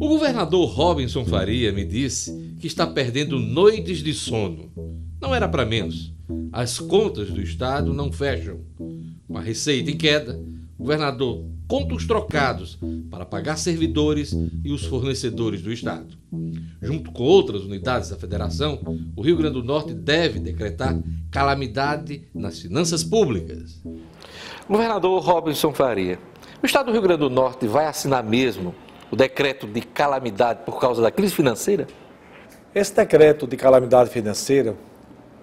O governador Robinson Faria me disse que está perdendo noites de sono. Não era para menos. As contas do Estado não fecham. Com a receita em queda, o governador conta os trocados para pagar servidores e os fornecedores do Estado. Junto com outras unidades da Federação, o Rio Grande do Norte deve decretar calamidade nas finanças públicas. Governador Robinson Faria, o Estado do Rio Grande do Norte vai assinar mesmo o decreto de calamidade por causa da crise financeira? Esse decreto de calamidade financeira,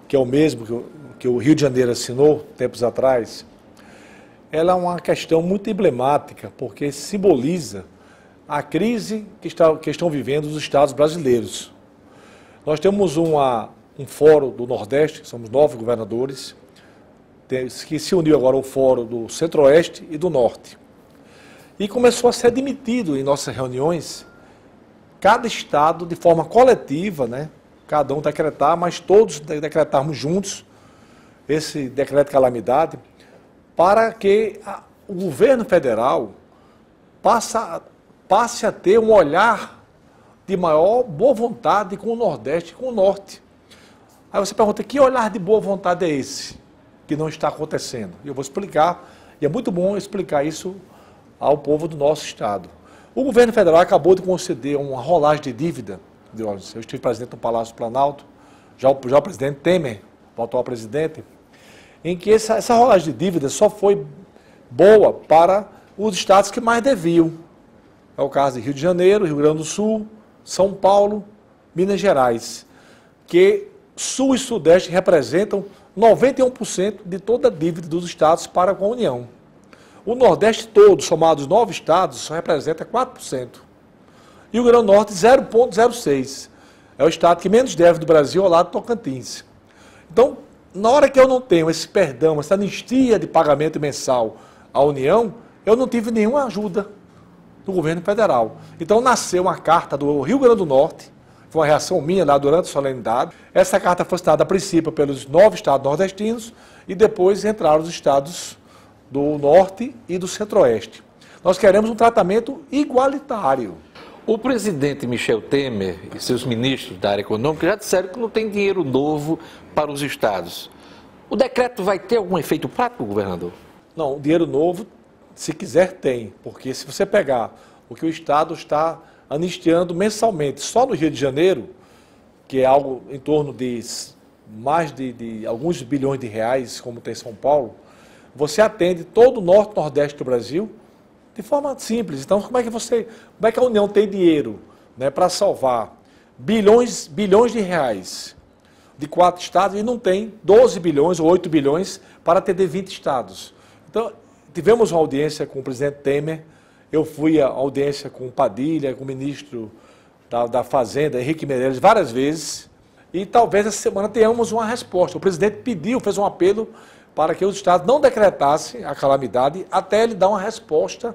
que é o mesmo que o Rio de Janeiro assinou tempos atrás, ela é uma questão muito emblemática, porque simboliza a crise que estão vivendo os estados brasileiros. Nós temos um fórum do Nordeste, somos 9 governadores, que se uniu agora ao fórum do Centro-Oeste e do Norte. E começou a ser admitido em nossas reuniões, cada estado de forma coletiva, né? Cada um decretar, mas todos decretarmos juntos esse decreto de calamidade, para que o governo federal passe a ter um olhar de maior boa vontade com o Nordeste e com o Norte. Aí você pergunta, que olhar de boa vontade é esse que não está acontecendo? Eu vou explicar, e é muito bom explicar isso ao povo do nosso estado. O governo federal acabou de conceder uma rolagem de dívida. Eu estive presente no Palácio do Planalto, já o presidente Temer, o atual presidente, em que essa rolagem de dívida só foi boa para os estados que mais deviam. É o caso de Rio de Janeiro, Rio Grande do Sul, São Paulo, Minas Gerais, que Sul e Sudeste representam 91% de toda a dívida dos estados para com a União. O Nordeste todo, somados 9 estados, só representa 4%. E o Rio Grande do Norte, 0,06%. É o estado que menos deve do Brasil ao lado do Tocantins. Então, na hora que eu não tenho esse perdão, essa anistia de pagamento mensal à União, eu não tive nenhuma ajuda do governo federal. Então nasceu uma carta do Rio Grande do Norte, foi uma reação minha lá durante a solenidade. Essa carta foi assinada a princípio pelos 9 estados nordestinos e depois entraram os estados do Norte e do Centro-Oeste. Nós queremos um tratamento igualitário. O presidente Michel Temer e seus ministros da área econômica já disseram que não tem dinheiro novo para os estados. O decreto vai ter algum efeito prático, governador? Não, o dinheiro novo, se quiser, tem. Porque se você pegar o que o estado está anistiando mensalmente, só no Rio de Janeiro, que é algo em torno de mais de alguns bilhões de reais, como tem São Paulo, você atende todo o norte e nordeste do Brasil de forma simples. Então, como é que a União tem dinheiro, né, para salvar bilhões de reais de 4 estados e não tem 12 bilhões ou 8 bilhões para atender 20 estados? Então, tivemos uma audiência com o presidente Temer, eu fui à audiência com o Padilha, com o ministro da Fazenda, Henrique Meirelles, várias vezes, e talvez essa semana tenhamos uma resposta. O presidente fez um apelo para que os estados não decretassem a calamidade até ele dar uma resposta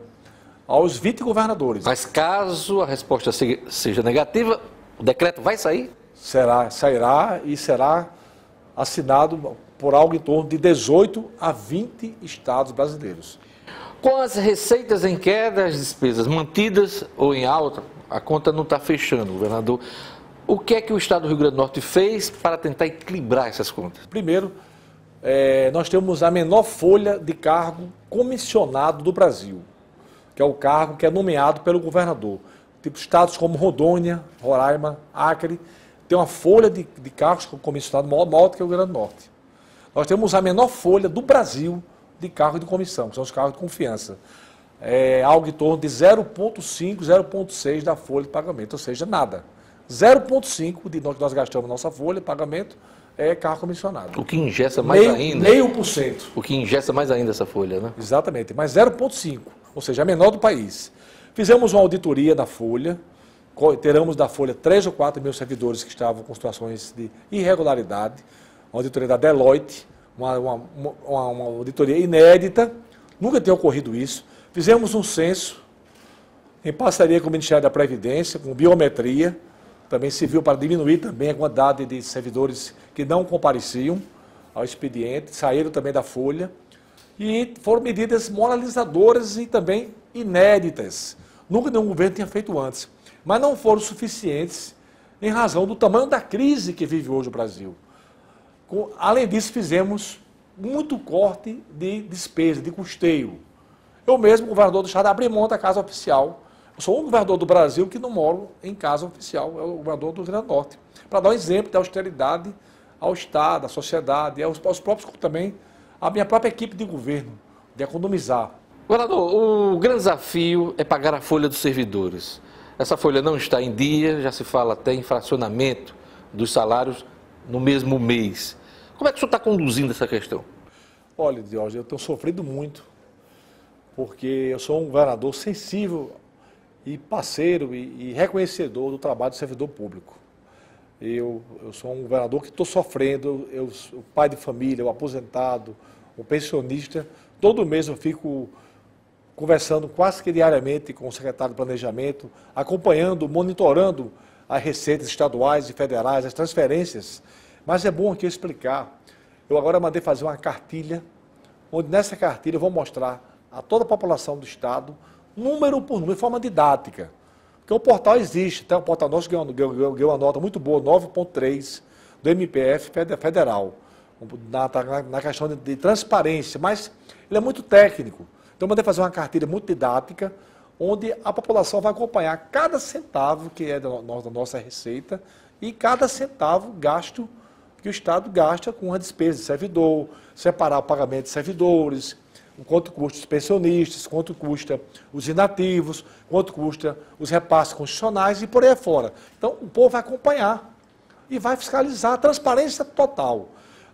aos 20 governadores. Mas caso a resposta seja negativa, o decreto vai sair? Sairá e será assinado por algo em torno de 18 a 20 estados brasileiros. Com as receitas em queda, as despesas mantidas ou em alta, a conta não está fechando, governador. O que é que o estado do Rio Grande do Norte fez para tentar equilibrar essas contas? Primeiro, nós temos a menor folha de cargo comissionado do Brasil, que é o cargo que é nomeado pelo governador. Tipo, estados como Rondônia, Roraima, Acre, tem uma folha de cargos comissionados maior do que o Rio Grande do Norte. Nós temos a menor folha do Brasil de cargo de comissão, que são os cargos de confiança. Algo em torno de 0,5, 0,6 da folha de pagamento, ou seja, nada. 0,5 de nós gastamos nossa folha de pagamento é cargo comissionado. O que ingessa mais ainda. 0,5%. O que ingessa mais ainda essa folha, né? Exatamente, mas 0,5%, ou seja, a menor do país. Fizemos uma auditoria da folha, teremos da folha 3 ou 4 mil servidores que estavam com situações de irregularidade, uma auditoria da Deloitte, uma auditoria inédita, nunca tinha ocorrido isso. Fizemos um censo em parceria com o Ministério da Previdência, com biometria, também serviu para diminuir também a quantidade de servidores que não compareciam ao expediente, saíram também da folha, e foram medidas moralizadoras e também inéditas. Nunca nenhum governo tinha feito antes. mas não foram suficientes em razão do tamanho da crise que vive hoje o Brasil. Além disso, fizemos muito corte de despesa, de custeio. Eu mesmo, governador do estado, abri mão da casa oficial. Eu sou o governador do Brasil que não moro em casa oficial, é o governador do Rio Grande do Norte. Para dar um exemplo de austeridade ao Estado, à sociedade, aos próprios também, à minha própria equipe de governo, de economizar. Governador, o grande desafio é pagar a folha dos servidores. Essa folha não está em dia, já se fala até em fracionamento dos salários no mesmo mês. Como é que o senhor está conduzindo essa questão? Olha, Diógenes, eu tenho sofrido muito, porque eu sou um governador sensível e parceiro e reconhecedor do trabalho do servidor público. Eu sou um governador que estou sofrendo, o pai de família, o aposentado, o pensionista, todo mês eu fico conversando quase que diariamente com o secretário de Planejamento, acompanhando, monitorando as receitas estaduais e federais, as transferências. Mas é bom aqui eu explicar. Eu agora mandei fazer uma cartilha, onde nessa cartilha eu vou mostrar a toda a população do Estado, número por número, de forma didática. Porque o portal existe, até o portal nosso ganhou uma nota muito boa, 9.3, do MPF Federal, na questão de transparência, mas ele é muito técnico. Então eu mandei fazer uma cartilha muito didática, onde a população vai acompanhar cada centavo que é da nossa receita e cada centavo gasto que o Estado gasta com a despesa de servidor, separar o pagamento de servidores, quanto custa os pensionistas, quanto custa os inativos, quanto custa os repasses constitucionais e por aí fora. Então, o povo vai acompanhar e vai fiscalizar a transparência total.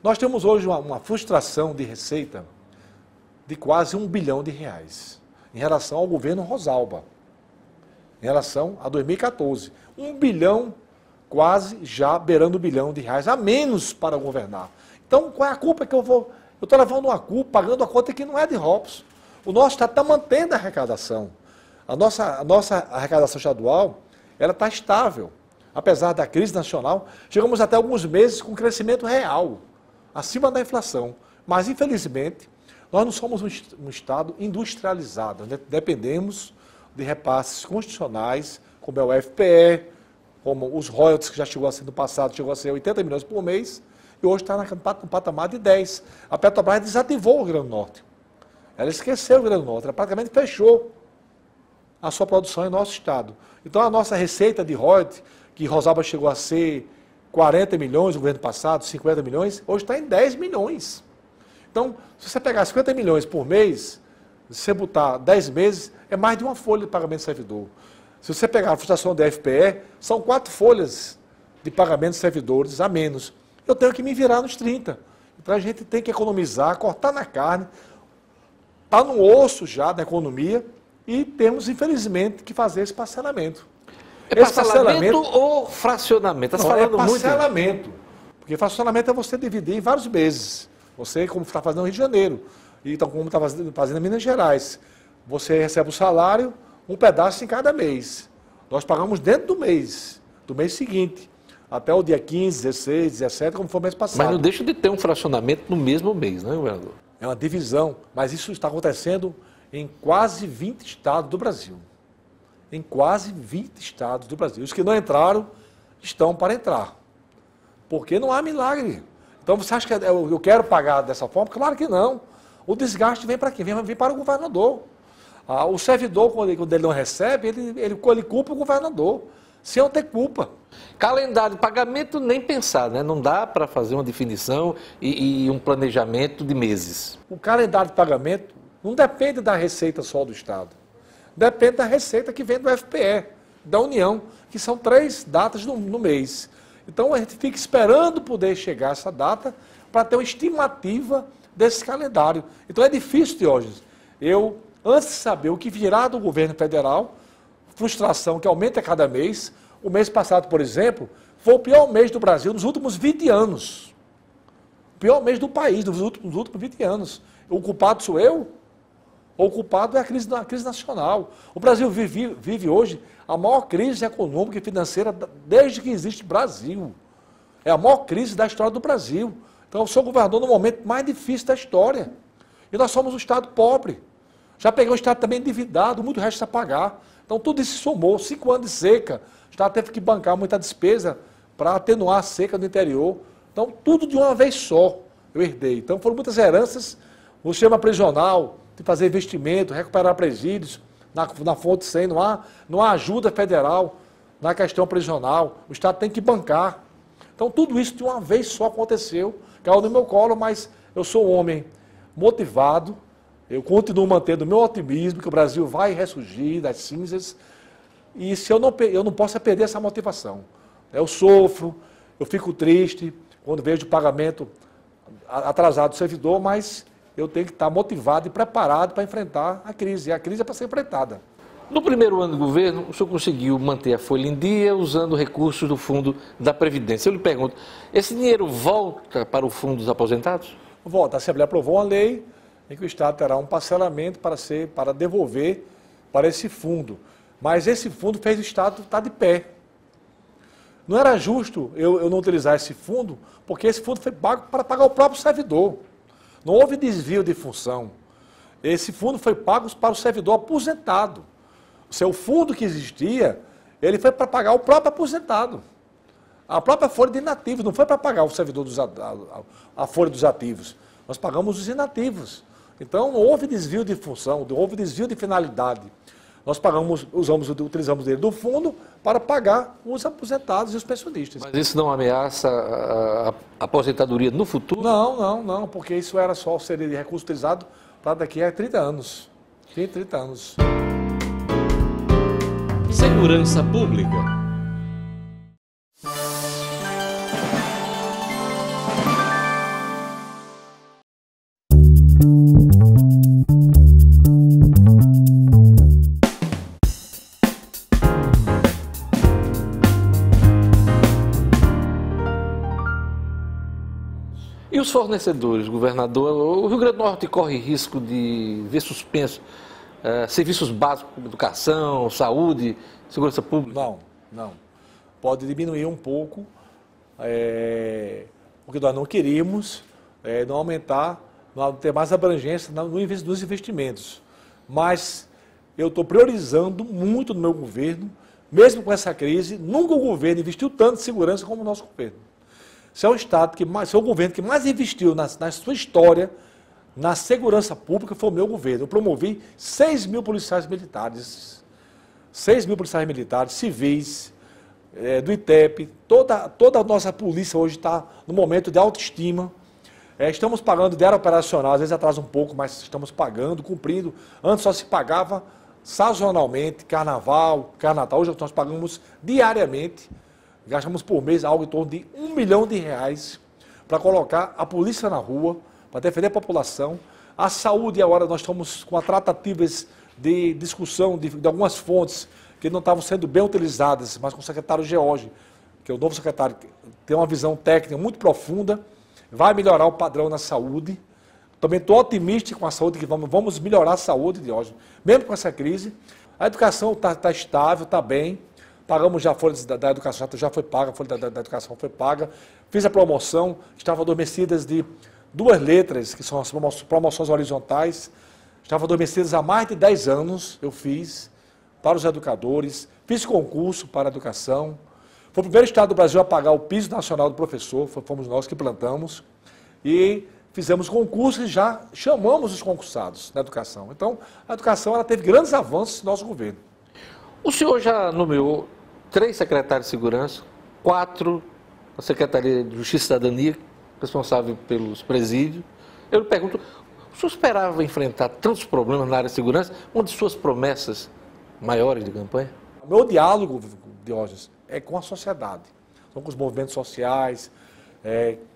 Nós temos hoje uma frustração de receita de quase R$1 bilhão em relação ao governo Rosalba, em relação a 2014. 1 bilhão, quase já beirando R$1 bilhão a menos para governar. Então, qual é a culpa que eu vou... Eu estou levando uma culpa, pagando a conta que não é de Robson. O nosso Estado está mantendo a arrecadação. A nossa arrecadação estadual, ela está estável. Apesar da crise nacional, chegamos até alguns meses com crescimento real, acima da inflação. Mas, infelizmente, nós não somos um Estado industrializado. Dependemos de repasses constitucionais, como é o FPE, como os royalties que já chegou a ser no passado, chegou a ser 80 milhões por mês, e hoje está no patamar de 10. A Petrobras desativou o Rio Grande do Norte. Ela esqueceu o Rio Grande do Norte, ela praticamente fechou a sua produção em nosso estado. Então a nossa receita de royalties, que Rosalba chegou a ser 40 milhões no governo passado, 50 milhões, hoje está em 10 milhões. Então, se você pegar 50 milhões por mês, se você botar 10 meses, é mais de uma folha de pagamento de servidor. Se você pegar a frustração da FPE, são 4 folhas de pagamento de servidores a menos. Eu tenho que me virar nos 30. Então a gente tem que economizar, cortar na carne, está no osso já da economia e temos, infelizmente, que fazer esse parcelamento. É parcelamento ou fracionamento? Não, é parcelamento. Porque fracionamento é você dividir em vários meses. Você, como está fazendo no Rio de Janeiro, e então, como está fazendo em Minas Gerais, você recebe o salário, um pedaço em cada mês. Nós pagamos dentro do mês seguinte, até o dia 15, 16, 17, como foi o mês passado. Mas não deixa de ter um fracionamento no mesmo mês, não é, governador? É uma divisão, mas isso está acontecendo em quase 20 estados do Brasil. Em quase 20 estados do Brasil. Os que não entraram estão para entrar. Porque não há milagre. Então você acha que eu quero pagar dessa forma? Claro que não. O desgaste vem para quem? Vem para o governador. O servidor, quando ele não recebe, ele culpa o governador, sem eu ter culpa. Calendário de pagamento, nem pensar, né? Não dá para fazer uma definição e um planejamento de meses. O calendário de pagamento não depende da receita só do Estado. Depende da receita que vem do FPE, da União, que são 3 datas no mês. Então a gente fica esperando poder chegar essa data para ter uma estimativa desse calendário. Então é difícil, Diógenes. Eu, antes de saber o que virá do governo federal, frustração que aumenta a cada mês. O mês passado, por exemplo, foi o pior mês do Brasil nos últimos 20 anos. O pior mês do país nos últimos 20 anos. O culpado sou eu? Ou o culpado é a crise nacional? O Brasil vive hoje a maior crise econômica e financeira desde que existe Brasil. É a maior crise da história do Brasil. Então eu sou governador no momento mais difícil da história. E nós somos um Estado pobre. Já peguei um Estado também endividado, muito resta a pagar. Então tudo isso se somou, 5 anos de seca, o Estado teve que bancar muita despesa para atenuar a seca no interior. Então tudo de uma vez só eu herdei. Então foram muitas heranças, o sistema prisional, de fazer investimento, recuperar presídios, na fonte 100, não há ajuda federal na questão prisional, o Estado tem que bancar. Então tudo isso de uma vez só aconteceu, caiu no meu colo, mas eu sou um homem motivado, eu continuo mantendo o meu otimismo, que o Brasil vai ressurgir das cinzas, e se eu não posso perder essa motivação. Eu sofro, eu fico triste quando vejo o pagamento atrasado do servidor, mas eu tenho que estar motivado e preparado para enfrentar a crise, e a crise é para ser enfrentada. No primeiro ano do governo, o senhor conseguiu manter a folha em dia usando recursos do Fundo da Previdência. Eu lhe pergunto, esse dinheiro volta para o Fundo dos Aposentados? Volta. A Assembleia aprovou uma lei em que o Estado terá um parcelamento para devolver para esse fundo. Mas esse fundo fez o Estado estar de pé. Não era justo eu não utilizar esse fundo, porque esse fundo foi pago para pagar o próprio servidor. Não houve desvio de função. Esse fundo foi pago para o servidor aposentado. O seu fundo que existia, ele foi para pagar o próprio aposentado. A própria folha de inativos, não foi para pagar o servidor a folha dos ativos. Nós pagamos os inativos. Então, não houve desvio de função, não houve desvio de finalidade. Nós utilizamos dele do fundo para pagar os aposentados e os pensionistas. Mas isso não ameaça a aposentadoria no futuro? Não, porque isso seria de recurso utilizado para daqui a 30 anos. 30 anos. Segurança Pública. E os fornecedores, governador? O Rio Grande do Norte corre risco de ver suspenso serviços básicos como educação, saúde, segurança pública? Não. Pode diminuir um pouco, porque nós não queríamos não aumentar, não ter mais abrangência nos investimentos. Mas eu estou priorizando muito no meu governo, mesmo com essa crise, nunca o governo investiu tanto em segurança como o nosso governo. Se é o governo que mais investiu na sua história na segurança pública, foi o meu governo. Eu promovi 6 mil policiais militares, 6 mil policiais militares, civis, do ITEP. Toda a nossa polícia hoje está no momento de autoestima. Estamos pagando de área operacional, às vezes atrasa um pouco, mas estamos pagando, cumprindo. Antes só se pagava sazonalmente, carnaval, Natal. Hoje nós pagamos diariamente. Gastamos por mês algo em torno de R$1 milhão para colocar a polícia na rua, para defender a população. A saúde, agora nós estamos com tratativas de discussão de algumas fontes que não estavam sendo bem utilizadas, mas com o secretário George, que é o novo secretário, tem uma visão técnica muito profunda, vai melhorar o padrão na saúde. Também estou otimista com a saúde, que vamos melhorar a saúde, George, mesmo com essa crise. A educação está estável, está bem. Pagamos já a folha da educação, já foi paga, a folha da educação foi paga. Fiz a promoção, estavam adormecidas de 2 letras, que são as promoções horizontais. Estavam adormecidas há mais de 10 anos, eu fiz, para os educadores. Fiz concurso para a educação. Foi o primeiro estado do Brasil a pagar o piso nacional do professor, fomos nós que plantamos. E fizemos concurso e já chamamos os concursados na educação. Então, a educação ela teve grandes avanços no nosso governo. O senhor já nomeou 3 secretários de segurança, 4 na Secretaria de Justiça e Cidadania, responsável pelos presídios. Eu lhe pergunto, o senhor esperava enfrentar tantos problemas na área de segurança? Uma de suas promessas maiores de campanha? O meu diálogo, Diógenes, é com a sociedade. São com os movimentos sociais,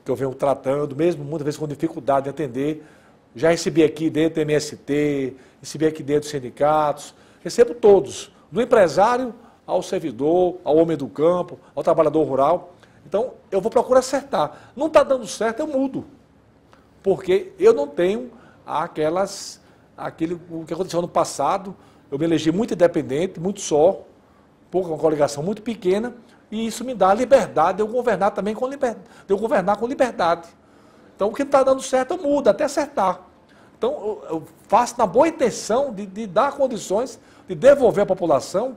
que eu venho tratando, mesmo muitas vezes com dificuldade de atender. Já recebi aqui dentro do MST, recebi aqui dentro dos sindicatos, recebo todos, do empresário ao servidor, ao homem do campo, ao trabalhador rural. Então, eu vou procurar acertar. Não está dando certo, eu mudo. Porque eu não tenho o que aconteceu no passado. Eu me elegi muito independente, muito só, uma coligação muito pequena, e isso me dá a liberdade de eu governar também com liberdade. Então, o que não está dando certo, eu mudo, até acertar. Então, eu faço na boa intenção de dar condições de devolver à população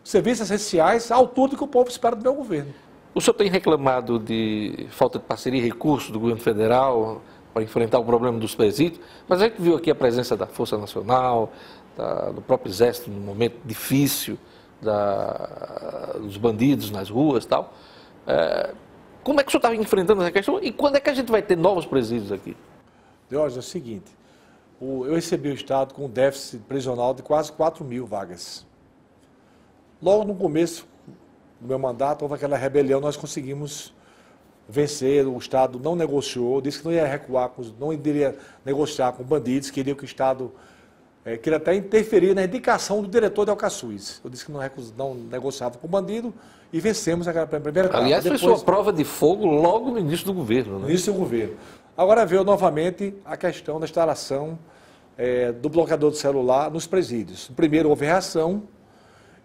serviços essenciais à altura do que o povo espera do meu governo. O senhor tem reclamado de falta de parceria e recursos do governo federal para enfrentar o problema dos presídios, mas a gente viu aqui a presença da Força Nacional, do próprio Exército, num momento difícil, dos bandidos nas ruas e tal. Como é que o senhor está enfrentando essa questão e quando é que a gente vai ter novos presídios aqui? Jorge, é o seguinte, eu recebi o Estado com um déficit prisional de quase 4.000 vagas. Logo no começo do meu mandato, houve aquela rebelião, nós conseguimos vencer, o Estado não negociou, disse que não ia recuar, não iria negociar com bandidos, queria que o Estado, queria até interferir na indicação do diretor de Alcaçuz. Eu disse que não negociava com bandido e vencemos aquela primeira etapa. Aliás, foi sua prova de fogo logo no início do governo, né? No início do governo. Agora veio novamente a questão da instalação do bloqueador do celular nos presídios. Primeiro houve reação,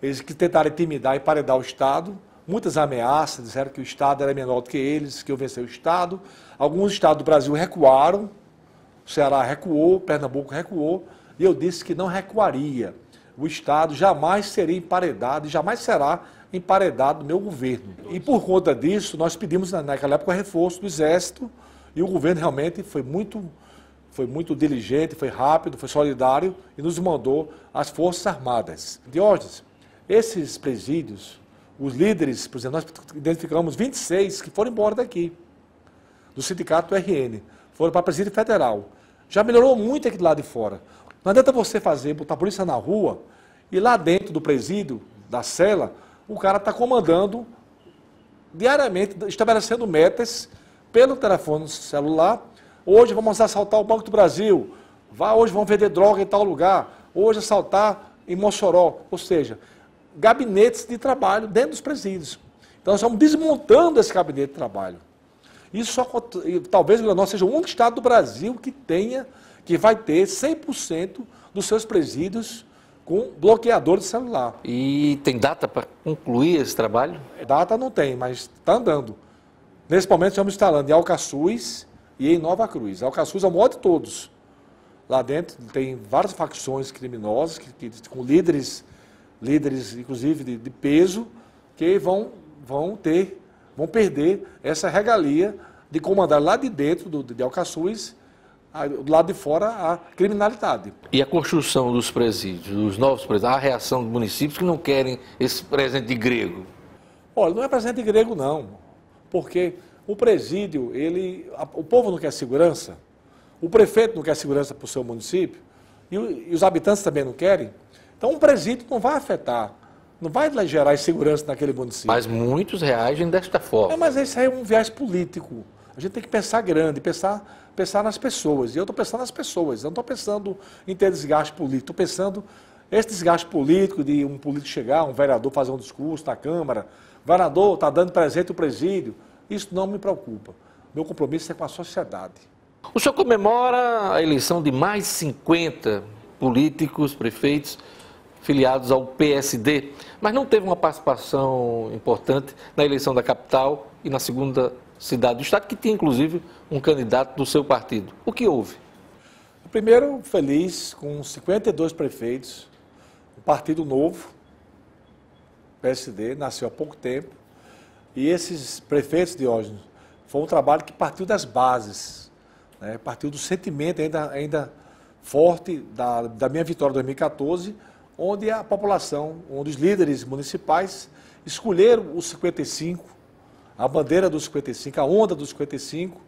eles que tentaram intimidar e emparedar o Estado, muitas ameaças, disseram que o Estado era menor do que eles, que eu vencer o Estado. Alguns estados do Brasil recuaram, o Ceará recuou, Pernambuco recuou, e eu disse que não recuaria. O Estado jamais seria emparedado e jamais será emparedado no meu governo. E por conta disso, nós pedimos naquela época o reforço do Exército, e o governo realmente foi muito diligente, foi rápido, foi solidário e nos mandou as Forças Armadas. Diógenes, esses presídios, os líderes, por exemplo, nós identificamos 26 que foram embora daqui, do sindicato do RN, foram para o presídio federal. Já melhorou muito aqui do lado de fora. Não adianta você botar a polícia na rua e lá dentro do presídio, da cela, o cara está comandando diariamente, estabelecendo metas pelo telefone celular. Hoje vamos assaltar o Banco do Brasil, hoje vamos vender droga em tal lugar, hoje assaltar em Mossoró, ou seja, gabinetes de trabalho dentro dos presídios. Então nós estamos desmontando esse gabinete de trabalho. Isso talvez o nosso seja o único estado do Brasil que vai ter 100% dos seus presídios com bloqueador de celular. E tem data para concluir esse trabalho? Data não tem, mas está andando. Nesse momento estamos instalando em Alcaçuz e em Nova Cruz. Alcaçuz é o maior de todos. Lá dentro tem várias facções criminosas, com líderes inclusive de peso, que vão perder essa regalia de comandar lá de dentro de Alcaçuz, do lado de fora, a criminalidade. E a construção dos presídios, dos novos presídios, a reação dos municípios que não querem esse presente de grego? Olha, não é presente de grego não, porque o presídio, o povo não quer segurança, o prefeito não quer segurança para o seu município, e os habitantes também não querem. Então, um presídio não vai afetar, não vai gerar insegurança naquele município. Mas muitos reagem desta forma. Mas isso aí é um viés político. A gente tem que pensar grande, pensar nas pessoas. E eu estou pensando nas pessoas, eu não estou pensando em ter desgaste político. Estou pensando esse desgaste político de um político chegar, um vereador fazer um discurso na Câmara, o vereador está dando presente ao presídio. Isso não me preocupa. Meu compromisso é com a sociedade. O senhor comemora a eleição de mais 50 políticos, prefeitos, filiados ao PSD, mas não teve uma participação importante na eleição da capital e na segunda cidade do estado, que tinha inclusive um candidato do seu partido. O que houve? Primeiro, feliz com 52 prefeitos, um partido novo, PSD, nasceu há pouco tempo, e esses prefeitos, Diógenes, foi um trabalho que partiu das bases, né? Partiu do sentimento ainda forte da minha vitória em 2014, onde a população, onde os líderes municipais escolheram os 55, a bandeira dos 55, a onda dos 55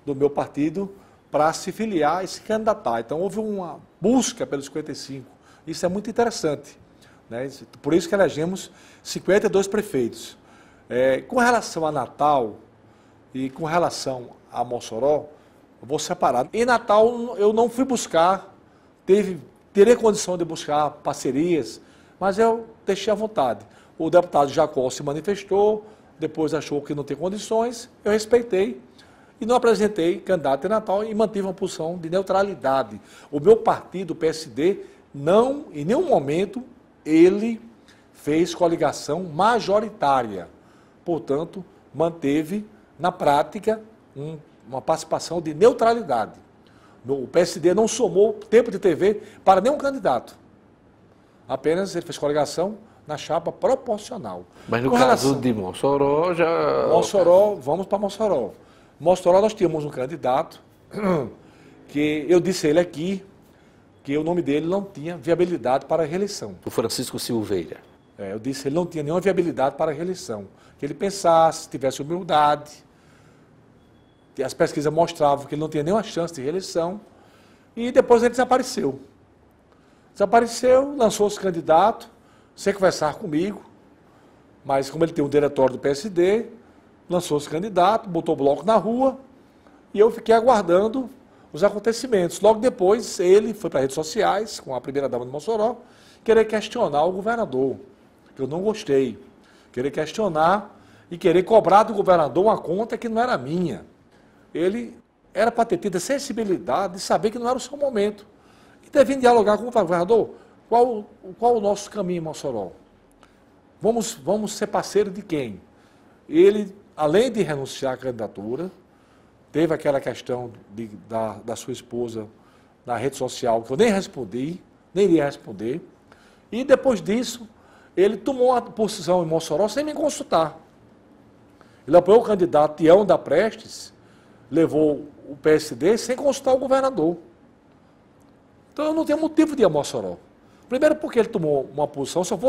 do meu partido, para se filiar e se candidatar. Então houve uma busca pelos 55. Isso é muito interessante, né? Por isso que elegemos 52 prefeitos. Com relação a Natal e com relação a Mossoró, eu vou separar. Em Natal eu não fui buscar, terei condição de buscar parcerias, mas eu deixei à vontade. O deputado Jacó se manifestou, depois achou que não tem condições, eu respeitei e não apresentei candidato em Natal e mantive uma posição de neutralidade. O meu partido, o PSD, não, em nenhum momento, ele fez coligação majoritária. Portanto, manteve, na prática, uma participação de neutralidade. O PSD não somou tempo de TV para nenhum candidato. Apenas ele fez coligação na chapa proporcional. Mas no caso de Mossoró, já... Mossoró, vamos para Mossoró. Mossoró nós tínhamos um candidato que eu disse a ele aqui que o nome dele não tinha viabilidade para a reeleição. O Francisco Silveira. Eu disse que ele não tinha nenhuma viabilidade para a reeleição. Que ele pensasse, tivesse humildade. As pesquisas mostravam que ele não tinha nenhuma chance de reeleição. E depois ele desapareceu. Desapareceu, lançou-se candidato, sem conversar comigo. Mas como ele tem um diretório do PSD, lançou-se candidato, botou o bloco na rua. E eu fiquei aguardando os acontecimentos. Logo depois, ele foi para as redes sociais, com a primeira-dama de Mossoró, querer questionar o governador, que eu não gostei. Querer questionar e querer cobrar do governador uma conta que não era minha. Ele era para ter tido a sensibilidade de saber que não era o seu momento. E devia dialogar com o governador. Qual o nosso caminho em Mossoró? Vamos ser parceiro de quem? Ele, além de renunciar à candidatura, teve aquela questão da sua esposa na rede social, que eu nem respondi, nem iria responder. E depois disso, ele tomou a posição em Mossoró sem me consultar. Ele apoiou o candidato Tião da Prestes, levou o PSD sem consultar o governador. Então eu não tenho motivo de ir a Mossoró. Primeiro porque ele tomou uma posição, se eu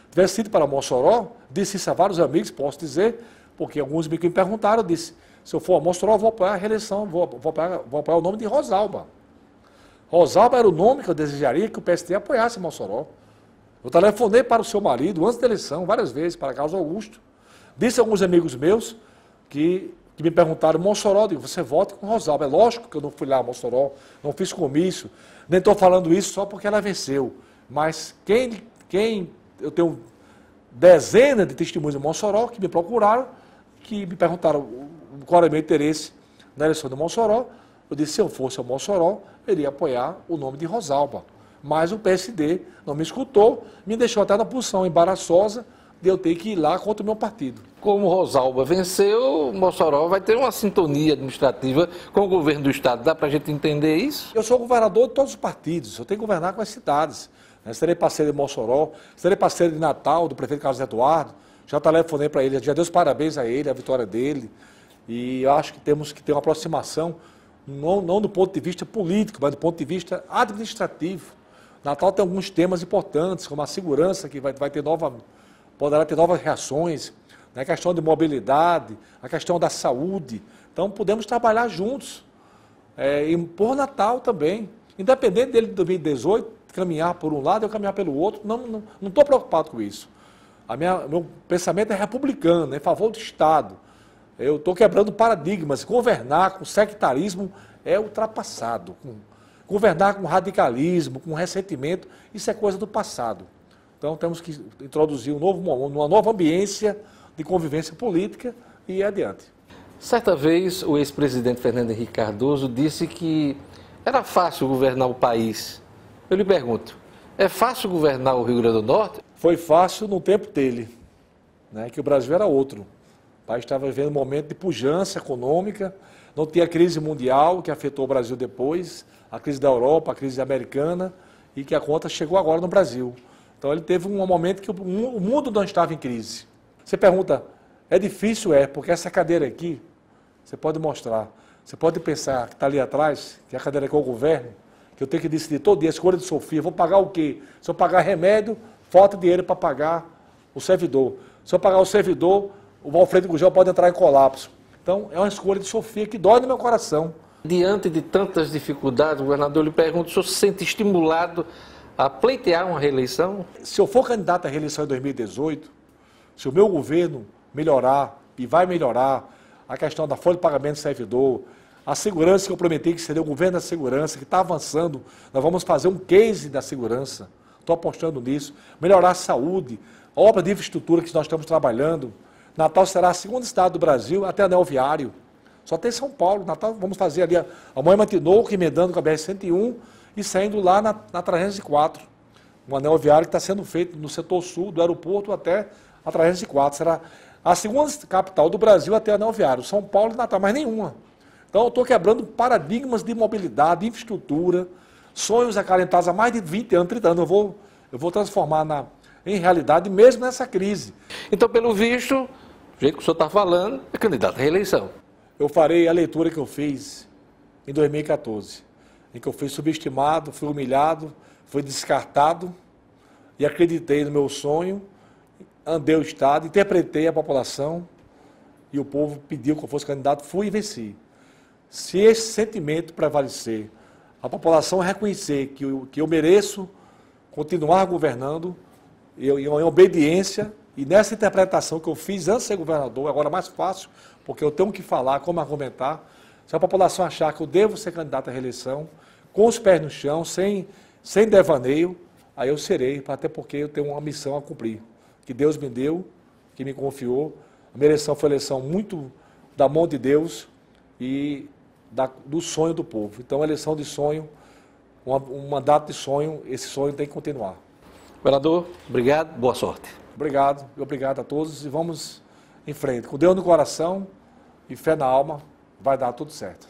tivesse ido para Mossoró, disse isso a vários amigos, posso dizer, porque alguns me perguntaram, eu disse, se eu for a Mossoró, eu vou apoiar a reeleição, vou apoiar o nome de Rosalba. Rosalba era o nome que eu desejaria que o PSD apoiasse Mossoró. Eu telefonei para o seu marido, antes da eleição, várias vezes, para Carlos Augusto. Disse a alguns amigos meus que me perguntaram, Mossoró, eu digo, você vota com Rosalba. É lógico que eu não fui lá a Mossoró, não fiz comício, nem estou falando isso só porque ela venceu. Mas eu tenho dezenas de testemunhos em Mossoró que me procuraram, que me perguntaram qual era o meu interesse na eleição de Mossoró. Eu disse, se eu fosse a Mossoró, eu iria apoiar o nome de Rosalba. Mas o PSD não me escutou, me deixou até na posição embaraçosa de eu ter que ir lá contra o meu partido. Como Rosalba venceu, Mossoró vai ter uma sintonia administrativa com o governo do Estado. Dá para a gente entender isso? Eu sou governador de todos os partidos, eu tenho que governar com as cidades. Serei parceiro de Mossoró, serei parceiro de Natal, do prefeito Carlos Eduardo. Já telefonei para ele, já dei os parabéns a ele, a vitória dele. E eu acho que temos que ter uma aproximação, não do ponto de vista político, mas do ponto de vista administrativo. Natal tem alguns temas importantes, como a segurança, que poderá ter novas reações, né? A questão de mobilidade, a questão da saúde. Então, podemos trabalhar juntos. E por Natal também. Independente dele de 2018, caminhar por um lado, eu caminhar pelo outro, não estou preocupado com isso. Meu pensamento é republicano, em favor do Estado. Eu estou quebrando paradigmas. Governar com sectarismo é ultrapassado. Governar com radicalismo, com ressentimento, isso é coisa do passado. Então temos que introduzir uma nova ambiência de convivência política e ir adiante. Certa vez o ex-presidente Fernando Henrique Cardoso disse que era fácil governar o país. Eu lhe pergunto, é fácil governar o Rio Grande do Norte? Foi fácil no tempo dele, né, que o Brasil era outro. O país estava vivendo um momento de pujança econômica, não tinha a crise mundial que afetou o Brasil depois, a crise da Europa, a crise americana, e que a conta chegou agora no Brasil. Então ele teve um momento que o mundo não estava em crise. Você pergunta, é difícil? É, porque essa cadeira aqui, você pode mostrar, você pode pensar que está ali atrás, que é a cadeira que eu governo, que eu tenho que decidir todo dia a escolha de Sofia, vou pagar o quê? Se eu pagar remédio, falta dinheiro para pagar o servidor. Se eu pagar o servidor, o Alfredo Gugel pode entrar em colapso. Então, é uma escolha de Sofia que dói no meu coração. Diante de tantas dificuldades, governador, eu lhe pergunto, o senhor se sente estimulado a pleitear uma reeleição? Se eu for candidato à reeleição em 2018, se o meu governo melhorar, e vai melhorar, a questão da folha de pagamento do servidor, a segurança que eu prometi que seria o governo da segurança, que está avançando, nós vamos fazer um case da segurança, estou apostando nisso, melhorar a saúde, a obra de infraestrutura que nós estamos trabalhando. Natal será o segundo estado do Brasil até anel viário. Só tem São Paulo. Natal, vamos fazer ali a Moema Tinoco, emendando com a BR-101 e saindo lá na 304. Um anel viário que está sendo feito no setor sul, do aeroporto até a 304. Será a segunda capital do Brasil até anel viário. São Paulo e Natal, mas nenhuma. Então, eu estou quebrando paradigmas de mobilidade, de infraestrutura, sonhos acalentados há mais de 20 anos, 30 anos. Eu vou transformar em realidade mesmo nessa crise. Então, pelo visto, do jeito que o senhor está falando, é candidato à reeleição. Eu farei a leitura que eu fiz em 2014, em que eu fui subestimado, fui humilhado, fui descartado e acreditei no meu sonho, andei o Estado, interpretei a população e o povo pediu que eu fosse candidato, fui e venci. Se esse sentimento prevalecer, a população reconhecer que eu mereço continuar governando, em obediência, e nessa interpretação que eu fiz antes de ser governador, agora é mais fácil, porque eu tenho que falar, como argumentar, se a população achar que eu devo ser candidato à reeleição, com os pés no chão, sem devaneio, aí eu serei, até porque eu tenho uma missão a cumprir, que Deus me deu, que me confiou. A minha eleição foi uma eleição muito da mão de Deus e do sonho do povo. Então, a eleição de sonho, um mandato de sonho, esse sonho tem que continuar. Vereador, obrigado, boa sorte. Obrigado, e obrigado a todos e vamos em frente. Com Deus no coração e fé na alma, vai dar tudo certo.